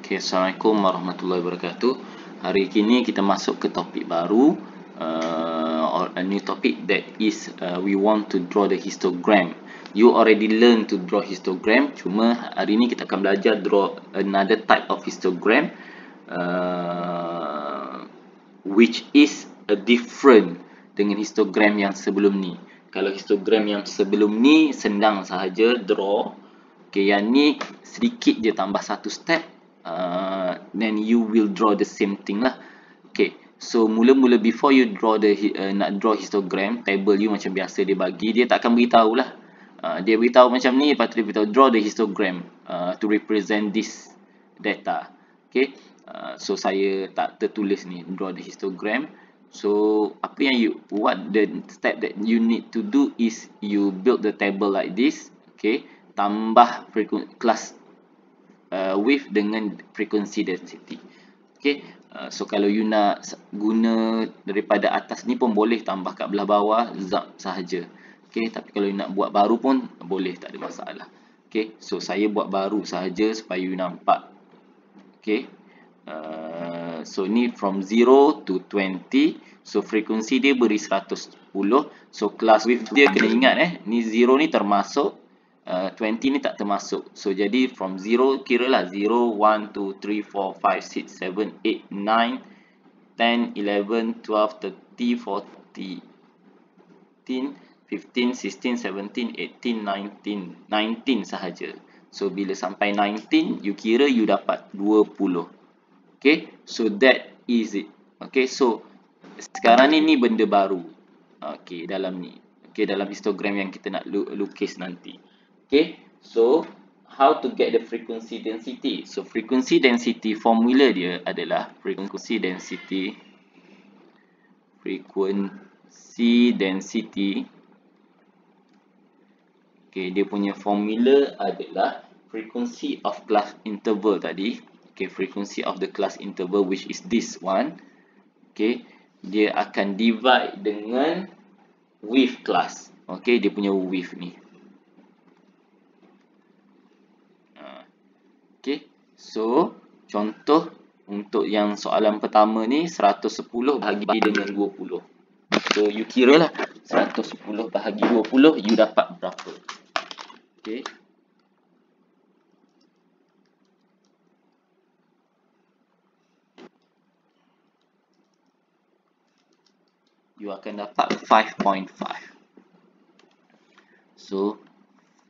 Okay, Assalamualaikum warahmatullahi wabarakatuh. Hari ini kita masuk ke topik baru, or a new topic that is we want to draw the histogram. You already learn to draw histogram, cuma hari ini kita akan belajar draw another type of histogram, which is a different dengan histogram yang sebelum ni. Kalau histogram yang sebelum ni senang sahaja draw. Okay, yang ni sedikit je tambah satu step, then you will draw the same thing lah. Okay, so mula-mula before you draw the nak draw histogram, table you macam biasa dia bagi, dia tak akan beritahu lah. Dia beritahu macam ni, lepas tu dia beritahu draw the histogram to represent this data. Okay, so saya tak tertulis ni, draw the histogram. So apa yang what the step that you need to do is you build the table like this. Okay, tambah class width dengan frequency density. Okay, so kalau you nak guna daripada atas ni pun boleh, tambah kat belah bawah zap sahaja. Okay, tapi kalau you nak buat baru pun boleh, tak ada masalah. Okay, so saya buat baru sahaja supaya you nampak. Okay, so ni from 0 to 20. So frekuensi dia beri 110. So class width dia kena ingat ni 0 ni termasuk, 20 ni tak termasuk. So jadi from 0 kira lah 0, 1, 2, 3, 4, 5, 6, 7, 8, 9, 10, 11, 12, 13, 14, 15, 16, 17, 18, 19, 19 sahaja. So bila sampai 19 you kira you dapat 20. Okay, so that is it. Okay, so sekarang ni benda baru. Okay, dalam ni. Okay, dalam histogram yang kita nak lukis nanti. Okay, so how to get the frequency density? So frequency density formula dia adalah frequency density. Okay, dia punya formula adalah frequency of class interval tadi. Okay, frequency of the class interval which is this one. Okay, dia akan divide dengan width class. Okay, dia punya width ni. Okay, so contoh untuk yang soalan pertama ni 110 bahagi dengan 20. So you kira lah 110 bahagi 20 you dapat berapa. Okay, you akan dapat 5.5. So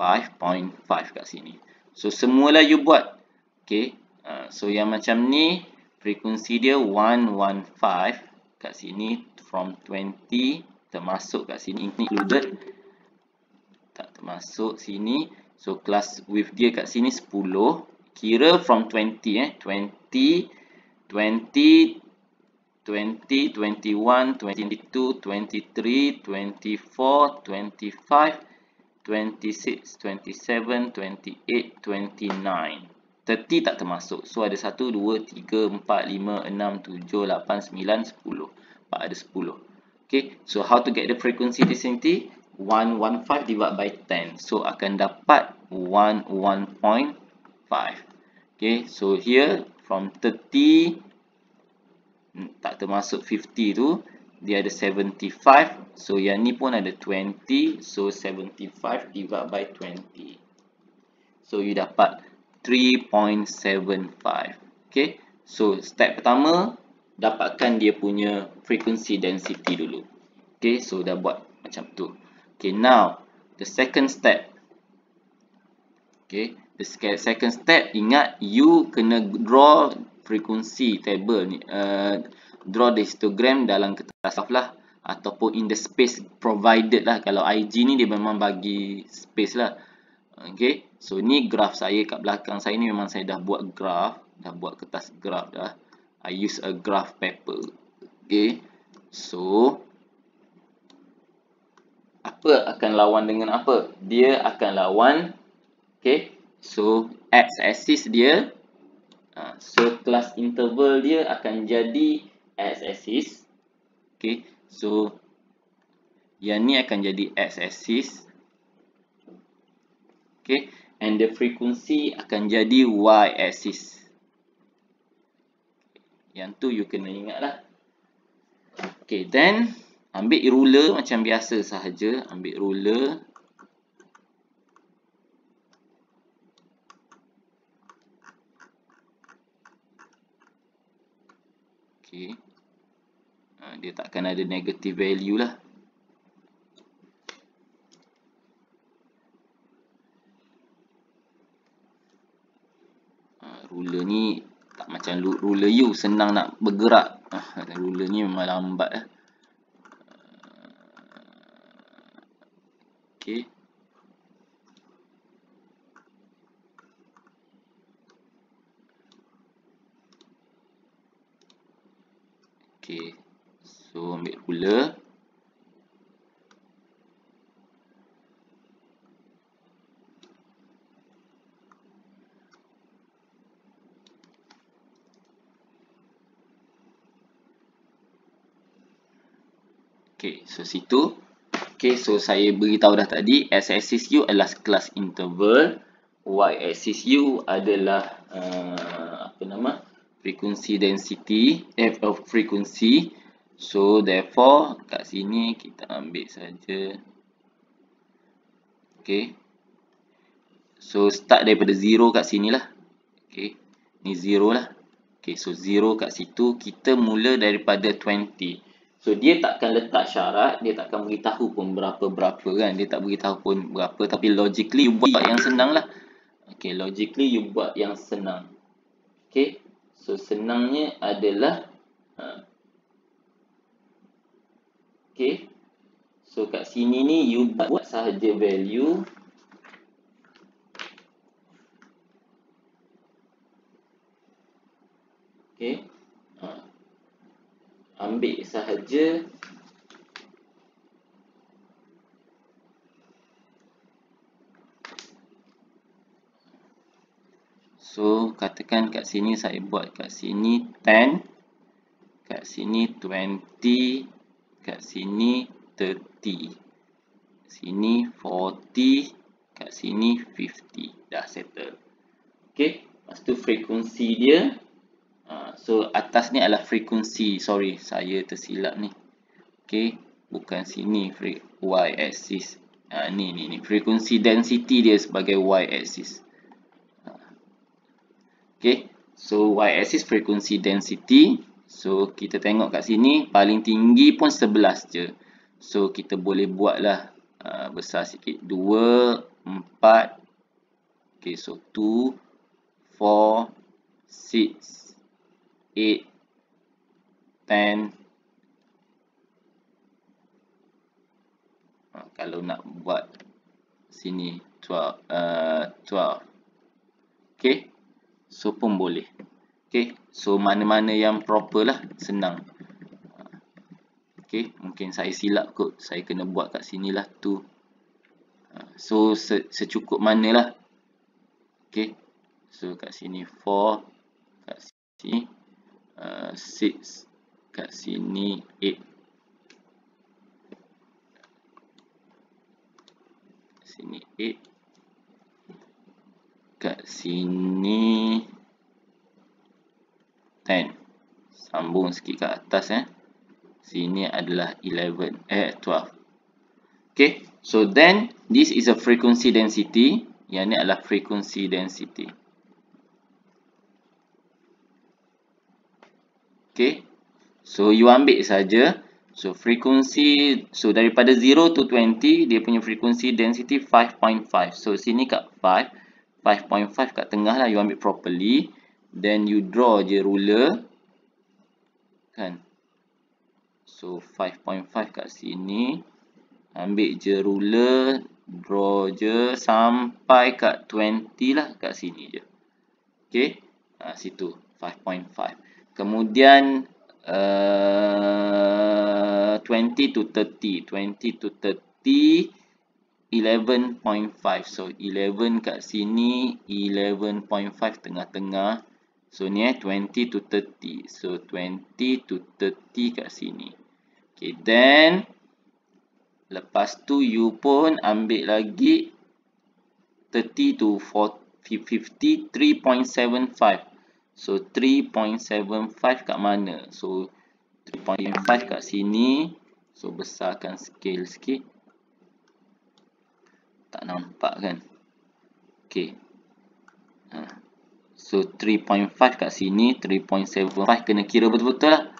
5.5 kat sini. So semualah you buat. Okay, so yang macam ni frekuensi dia 115 kat sini, from 20 termasuk kat sini included, tak termasuk sini. So class width dia kat sini 10. Kira from 20 20, 20, 20, 21, 22, 23, 24, 25, 26, 27, 28, 29. 30 tak termasuk. So ada 1, 2, 3, 4, 5, 6, 7, 8, 9, 10. 4 ada 10. Okay, so how to get the frequency density? 115 divided by 10. So akan dapat 11.5. Okay, so here from 30 tak termasuk 50 tu, dia ada 75. So yang ni pun ada 20. So 75 divided by 20. So you dapat 3.75. Okay, so step pertama dapatkan dia punya frequency density dulu. Okay, so dah buat macam tu. Okay, now the second step. Okay, the second step, ingat you kena draw frequency table ni, draw the histogram dalam kertas lah, ataupun in the space provided lah. Kalau IG ni dia memang bagi space lah. Okay, so ni graph saya kat belakang saya ni, memang saya dah buat graph, dah buat kertas graph dah. I use a graph paper. Okay, so apa akan lawan dengan apa? Dia akan lawan. Okay, so x-axis dia, so class interval dia akan jadi x-axis. Okay, so yang ni akan jadi x-axis. Okay, and the frequency akan jadi y-axis. Yang tu you kena ingat lah. Okay, then ambil ruler macam biasa sahaja. Ambil ruler. Okay. Dia takkan ada negative value lah. Ruler ni tak macam ruler you, senang nak bergerak. Ruler ni memang lambat lah. Okay. Okay. So ambil ruler. Okay, so situ. Okay, so saya beritahu dah tadi, x-axis U adalah kelas interval, y-axis U adalah frequency density, frequency. So therefore kat sini kita ambil saja. Okay. So start daripada 0 kat sini lah. Okay, ni 0 lah. Okay, so 0 kat situ, kita mula daripada 20. So dia takkan letak syarat, dia takkan beritahu pun berapa-berapa kan. Dia tak beritahu pun berapa, tapi logically you buat yang senang lah. Okay, logically you buat yang senang. Okay, so senangnya adalah okay, so kat sini ni you buat sahaja value. Okay, ambil sahaja so katakan kat sini saya buat kat sini 10, kat sini 20, kat sini 30, sini 40, kat sini 50. Dah settle. Okay, lepas tu frekuensi dia. So atas ni adalah frekuensi. Sorry, saya tersilap ni. Okay, bukan sini y-axis. Ni frekuensi density dia sebagai y-axis. Okay, so y-axis frekuensi density. So kita tengok kat sini paling tinggi pun 11 je. So kita boleh buatlah besar sikit, 2, 4. Okay, so 2, 4, 6, 8, 10. Kalau nak buat sini 12. Okay, so pun boleh. Okay, so mana-mana yang proper lah, senang. Okay, mungkin saya silap kot, saya kena buat kat sini lah tu. So secukup mana lah. Okay, so kat sini 4, kat sini 6, kat sini 8, sini 8, kat sini 10. Sambung sikit kat atas sini adalah 12. Okay, so then this is a frequency density. Yang ni adalah frequency density. Okay, so you ambil saja. So frekuensi, so daripada 0 to 20, dia punya frequency density 5.5. So sini kat 5, 5.5 kat tengah lah, you ambil properly. Then you draw je ruler. Kan? So 5.5 kat sini. Ambil je ruler, draw je sampai kat 20 lah, kat sini je. Okay, situ 5.5. Kemudian 20 to 30, 20 to 30, 11.5. So 11 kat sini, 11.5 tengah-tengah. So ni 20 to 30. So 20 to 30 kat sini. Okay, then lepas tu you pun ambil lagi 30 to 50, 3.75. So 3.75 kat mana? So 3.5 kat sini. So besarkan scale sikit. Tak nampak kan? Okay. So 3.5 kat sini, 3.75 kena kira betul-betul lah.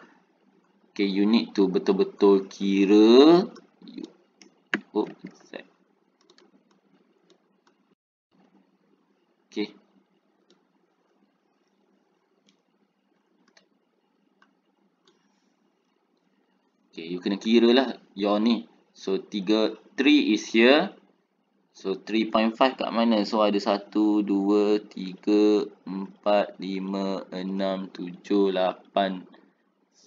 Okay, you need to betul-betul kira. Okay. Okay, you kena kira lah your ni. So 3 is here. So 3.5 kat mana? So ada 1, 2, 3, 4, 5, 6, 7, 8,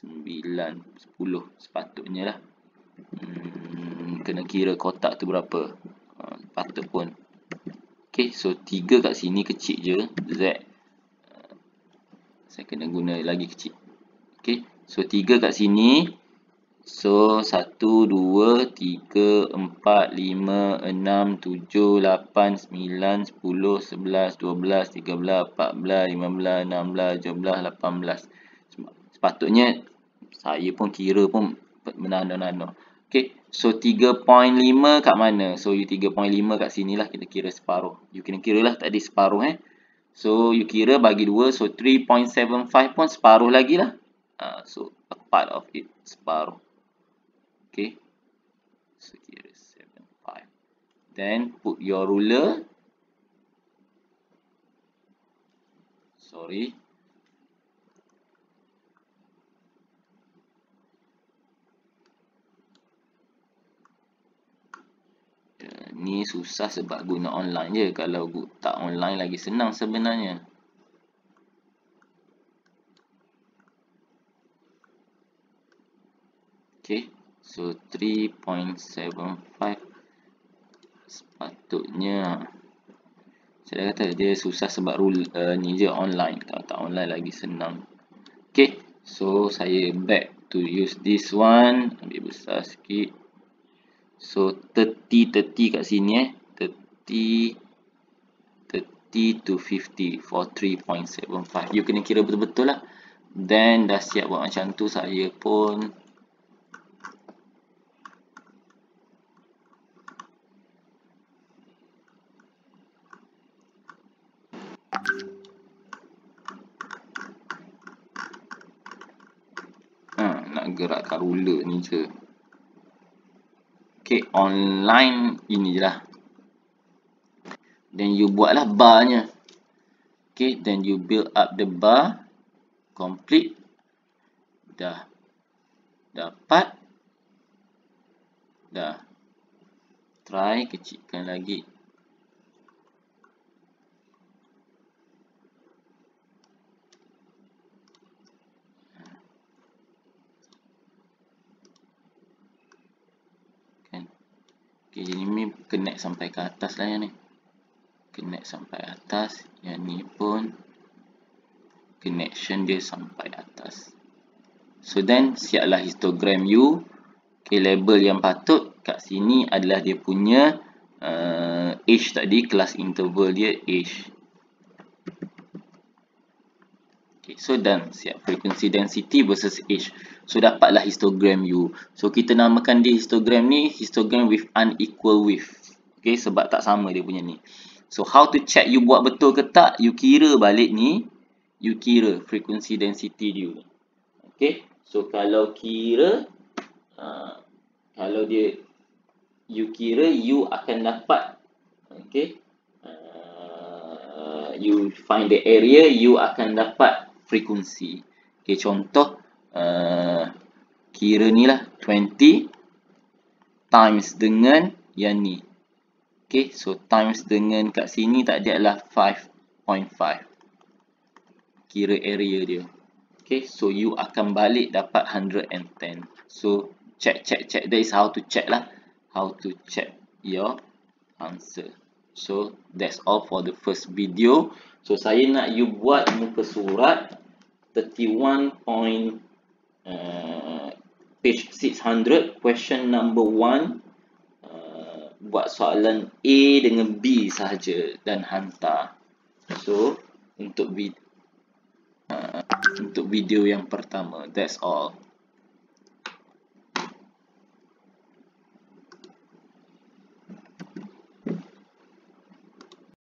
9, 10. Sepatutnya lah. Kena kira kotak tu berapa. Patut pun. Okay, so 3 kat sini kecil je. Z. Saya kena guna lagi kecil. Okay, so 3 kat sini. So 1, 2, 3, 4, 5, 6, 7, 8, 9, 10, 11, 12, 13, 14, 15, 16, 17, 18. Sepatutnya saya pun kira pun menano-nano. Okay, so 3.5 kat mana? So you 3.5 kat sini lah, kita kira separuh. You kena kira lah tadi separuh So you kira bagi 2, so 3.75 pun separuh lagi lah. So a part of it, separuh. Okay, so kira 7.5. Then put your ruler. Sorry. Ni susah sebab guna online je. Kalau tak online lagi senang sebenarnya. Okay, so 3.75 sepatutnya. Saya kata dia susah sebab ni je online. Kalau tak online lagi senang. Okay, so saya back to use this one. Ambil besar sikit. So 30 kat sini 30 to 50 for 3.75. You kena kira betul-betul lah. Then dah siap buat macam tu, saya pun nak gerakkan ruler ni je. Okay, online ini je lah. Then you buatlah barnya. Okay, then you build up the bar. Complete. Dah dapat. Dah. Try kecilkan lagi. Okay, jadi ni connect sampai ke atas lah yang ni. Connect sampai atas. Yang ni pun connection dia sampai atas. So then siaplah histogram you. Okay, label yang patut kat sini adalah dia punya age tadi, kelas interval dia age. Okay, so done. Siap frequency density versus age. So dapatlah histogram you. So kita namakan dia histogram ni histogram with unequal width. Okay, sebab tak sama dia punya ni. So how to check you buat betul ke tak? You kira balik ni. You kira frequency density dia. Okay, so kalau kira kalau dia you kira, you akan dapat. Okay, you find the area, you akan dapat frekuensi. Okay, contoh kira ni lah 20 times dengan yang ni. Okay, so times dengan kat sini tak ada lah 5.5. Kira area dia. Okay, so you akan balik dapat 110. So check. That is how to check lah. How to check your answer. So that's all for the first video. So saya nak you buat muka surat 31. Page 600, question number 1. Buat soalan A dengan B sahaja dan hantar. So untuk untuk video yang pertama. That's all.